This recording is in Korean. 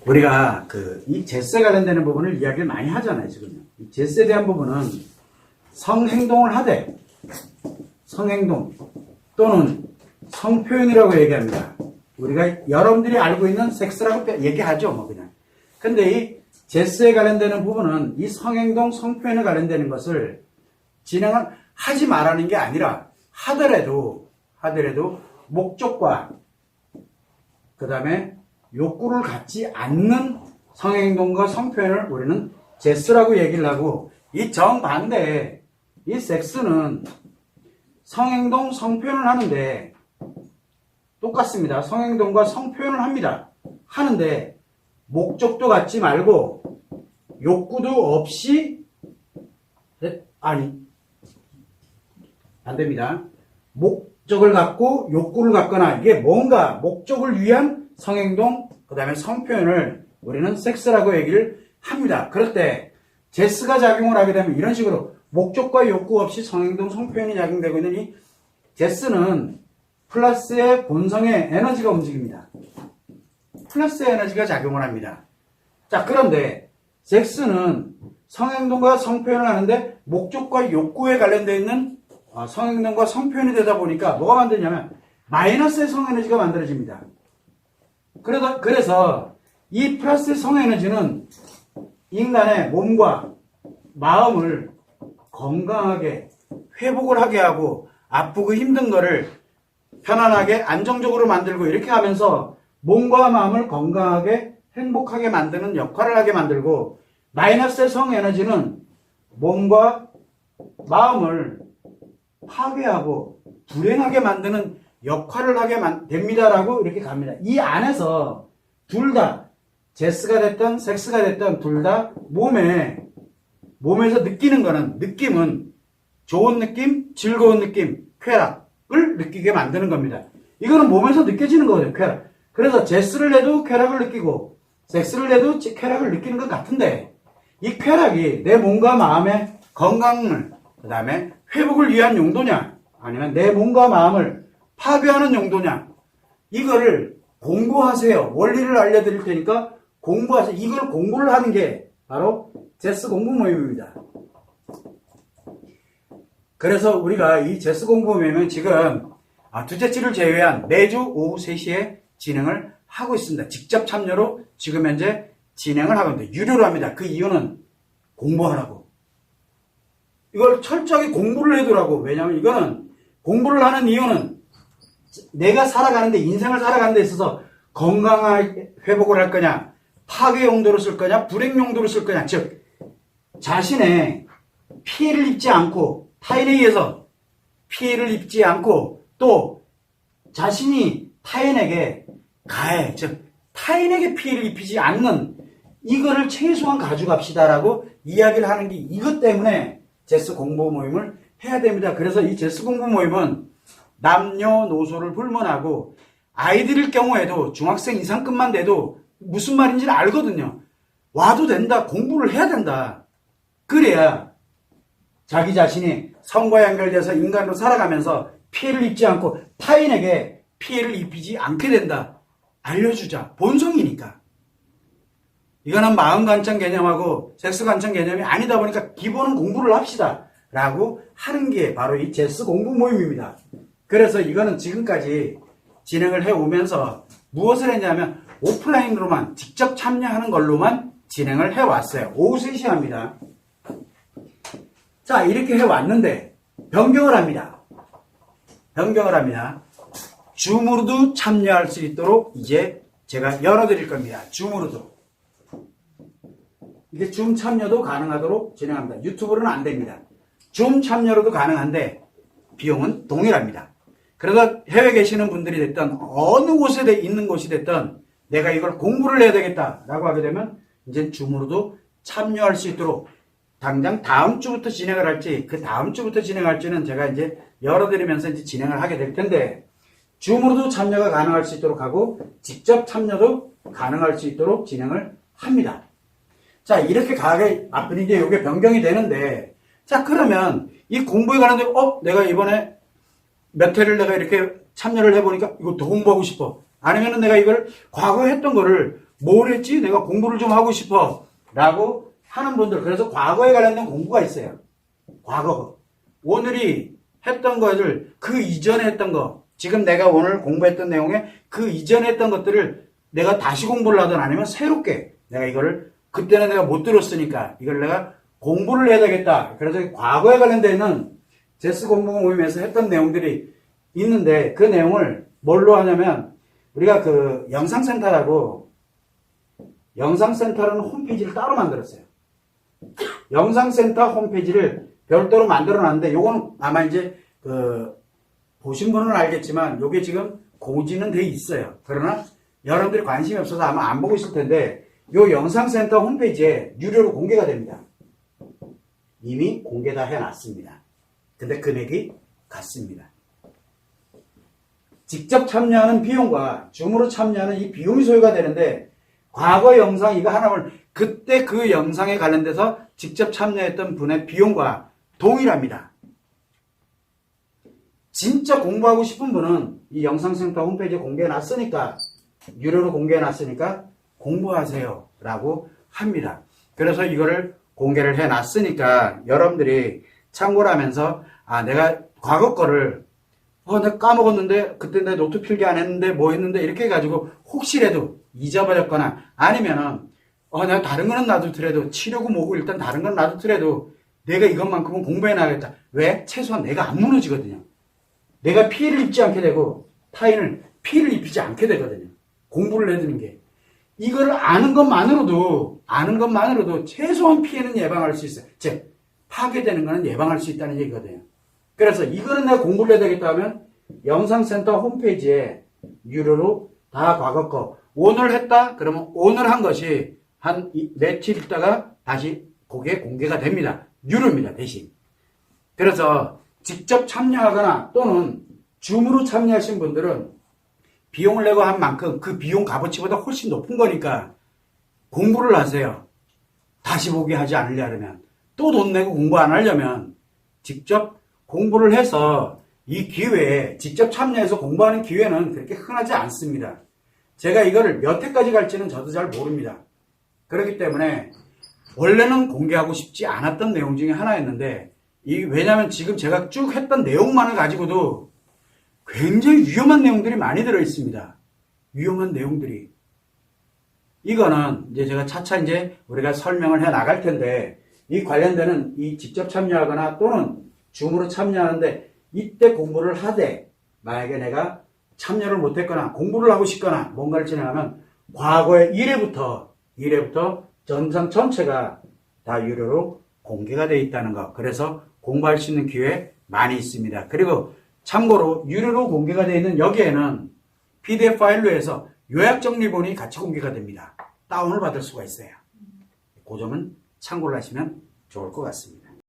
우리가 이 제스에 관련되는 부분을 이야기를 많이 하잖아요, 지금요. 이 제스에 대한 부분은 성행동을 하되, 성행동 또는 성표현이라고 얘기합니다. 우리가 여러분들이 알고 있는 섹스라고 얘기하죠, 뭐 그냥. 근데 이 제스에 관련되는 부분은 이 성행동, 성표현에 관련되는 것을 진행을 하지 말라는 게 아니라 하더라도 목적과 그 다음에 욕구를 갖지 않는 성행동과 성표현을 우리는 제스라고 얘기를 하고, 이 정반대에 이 섹스는 성행동, 성표현을 하는데 똑같습니다. 성행동과 성표현을 합니다. 하는데 목적도 갖지 말고 욕구도 없이, 아니, 안 됩니다. 목적을 갖고 욕구를 갖거나 이게 뭔가 목적을 위한 성행동, 그 다음에 성표현을 우리는 섹스라고 얘기를 합니다. 그럴 때 제스가 작용을 하게 되면 이런 식으로 목적과 욕구 없이 성행동, 성표현이 작용되고 있는 이 제스는 플러스의 본성의 에너지가 움직입니다. 플러스의 에너지가 작용을 합니다. 자, 그런데 섹스는 성행동과 성표현을 하는데 목적과 욕구에 관련되어 있는 성행동과 성표현이 되다 보니까 뭐가 만드냐면 마이너스의 성에너지가 만들어집니다. 그래서 이 플러스의 성에너지는 인간의 몸과 마음을 건강하게 회복을 하게 하고 아프고 힘든 거를 편안하게 안정적으로 만들고 이렇게 하면서 몸과 마음을 건강하게 행복하게 만드는 역할을 하게 만들고, 마이너스의 성에너지는 몸과 마음을 파괴하고 불행하게 만드는 역할을 하게 됩니다라고 이렇게 갑니다. 이 안에서 둘 다 제스가 됐든 섹스가 됐든 둘 다 몸에서 느낌은 좋은 느낌, 즐거운 느낌, 쾌락을 느끼게 만드는 겁니다. 이거는 몸에서 느껴지는 거거든요, 쾌락. 그래서 제스를 해도 쾌락을 느끼고 섹스를 해도 쾌락을 느끼는 것 같은데, 이 쾌락이 내 몸과 마음의 건강을, 그 다음에 회복을 위한 용도냐, 아니면 내 몸과 마음을 파괴하는 용도냐, 이거를 공부하세요. 원리를 알려드릴 테니까 공부하세요. 이걸 공부를 하는 게 바로 제스 공부 모임입니다. 그래서 우리가 이 제스 공부 모임은 지금 둘째치를 제외한 매주 오후 3시에 진행을 하고 있습니다. 직접 참여로 지금 현재 진행을 하고 있는데 유료로 합니다. 그 이유는 공부하라고. 이걸 철저하게 공부를 해두라고. 왜냐하면 이거는 공부를 하는 이유는 내가 살아가는데, 인생을 살아가는 데 있어서 건강하게 회복을 할 거냐, 파괴 용도로 쓸 거냐, 불행 용도로 쓸 거냐, 즉 자신의 피해를 입지 않고, 타인에 의해서 피해를 입지 않고, 또 자신이 타인에게 가해, 즉 타인에게 피해를 입히지 않는 이거를 최소한 가져갑시다라고 이야기를 하는 게 이것 때문에 제스 공부 모임을 해야 됩니다. 그래서 이 제스 공부 모임은 남녀노소를 불문하고 아이들일 경우에도 중학생 이상급만 돼도 무슨 말인지를 알거든요. 와도 된다. 공부를 해야 된다. 그래야 자기 자신이 성과 연결돼서 인간으로 살아가면서 피해를 입지 않고 타인에게 피해를 입히지 않게 된다. 알려주자. 본성이니까. 이거는 마음 관점 개념하고 섹스 관점 개념이 아니다 보니까 기본은 공부를 합시다 라고 하는 게 바로 이 제스 공부 모임입니다. 그래서 이거는 지금까지 진행을 해오면서 무엇을 했냐면 오프라인으로만 직접 참여하는 걸로만 진행을 해왔어요. 오후 3시에 합니다. 자, 이렇게 해왔는데 변경을 합니다. 줌으로도 참여할 수 있도록 이제 제가 열어드릴 겁니다. 줌으로도. 이게 줌 참여도 가능하도록 진행합니다. 유튜브로는 안 됩니다. 줌 참여로도 가능한데 비용은 동일합니다. 그래서 해외에 계시는 분들이 됐든 어느 곳에 있는 곳이 됐든 내가 이걸 공부를 해야 되겠다라고 하게 되면 이제 줌으로도 참여할 수 있도록 당장 다음 주부터 진행을 할지 그 다음 주부터 진행할지는 제가 이제 열어드리면서 이제 진행을 하게 될 텐데, 줌으로도 참여가 가능할 수 있도록 하고 직접 참여도 가능할 수 있도록 진행을 합니다. 자, 이렇게 가게 앞으로 이제 이게 변경이 되는데, 자, 그러면 이 공부에 관한 내가 이번에 몇 회를 내가 이렇게 참여를 해보니까 이거 더 공부하고 싶어. 아니면은 내가 이걸 과거에 했던 거를 뭘 했지? 내가 공부를 좀 하고 싶어. 라고 하는 분들. 그래서 과거에 관련된 공부가 있어요. 과거. 오늘이 했던 것을 그 이전에 했던 거. 지금 내가 오늘 공부했던 내용에 그 이전에 했던 것들을 내가 다시 공부를 하든 아니면 새롭게 내가 이거를 그때는 내가 못 들었으니까 이걸 내가 공부를 해야 되겠다. 그래서 과거에 관련되어 있는 제스 공부 모임에서 했던 내용들이 있는데 그 내용을 뭘로 하냐면 우리가 그 영상센터라고 영상센터라는 홈페이지를 따로 만들었어요. 영상센터 홈페이지를 별도로 만들어 놨는데 요거는 아마 이제 보신 분은 알겠지만 요게 지금 고지는 돼 있어요. 그러나 여러분들이 관심이 없어서 아마 안 보고 있을 텐데 요 영상센터 홈페이지에 유료로 공개가 됩니다. 이미 공개 다 해놨습니다. 근데 금액이 같습니다. 직접 참여하는 비용과 줌으로 참여하는 이 비용이 소요가 되는데 과거 영상 이거 하나를 그때 그 영상에 관련돼서 직접 참여했던 분의 비용과 동일합니다. 진짜 공부하고 싶은 분은 이 영상센터 홈페이지에 공개해놨으니까 유료로 공개해놨으니까 공부하세요 라고 합니다. 그래서 이거를 공개를 해놨으니까 여러분들이 참고를 하면서 내가 과거 거를 내가 까먹었는데 그때 내 노트 필기 안 했는데 뭐 했는데 이렇게 해가지고 혹시라도 잊어버렸거나 아니면은 내가 다른 거는 놔두더라도 치려고 뭐고 일단 다른 건 놔두더라도 내가 이것만큼은 공부해놔야겠다. 왜? 최소한 내가 안 무너지거든요. 내가 피해를 입지 않게 되고 타인을 피해를 입히지 않게 되거든요. 공부를 해두는 게. 이거를 아는 것만으로도 최소한 피해는 예방할 수 있어요. 즉 파괴되는 거는 예방할 수 있다는 얘기거든요. 그래서 이거는 내가 공부를 해야 되겠다 하면 영상센터 홈페이지에 유료로 다 과거 거 오늘 했다? 그러면 오늘 한 것이 한 며칠 있다가 다시 그게 공개가 됩니다. 유료입니다. 대신. 그래서 직접 참여하거나 또는 줌으로 참여하신 분들은 비용을 내고 한 만큼 그 비용 값어치보다 훨씬 높은 거니까 공부를 하세요. 다시 보기 하지 않으려면 또 돈 내고 공부 안 하려면 직접 공부를 해서 이 기회에 직접 참여해서 공부하는 기회는 그렇게 흔하지 않습니다. 제가 이거를 몇 회까지 갈지는 저도 잘 모릅니다. 그렇기 때문에 원래는 공개하고 싶지 않았던 내용 중에 하나였는데 왜냐하면 지금 제가 쭉 했던 내용만을 가지고도 굉장히 위험한 내용들이 많이 들어있습니다. 위험한 내용들이. 이거는 이제 제가 차차 이제 우리가 설명을 해 나갈 텐데 이 관련되는 이 직접 참여하거나 또는 줌으로 참여하는데 이때 공부를 하되 만약에 내가 참여를 못했거나 공부를 하고 싶거나 뭔가를 진행하면 과거의 1회부터 전상 전체가 다 유료로 공개가 되어 있다는 거. 그래서 공부할 수 있는 기회 많이 있습니다. 그리고 참고로 유료로 공개가 되어 있는 여기에는 PDF 파일로 해서 요약 정리본이 같이 공개가 됩니다. 다운을 받을 수가 있어요. 그 점은 참고를 하시면 좋을 것 같습니다.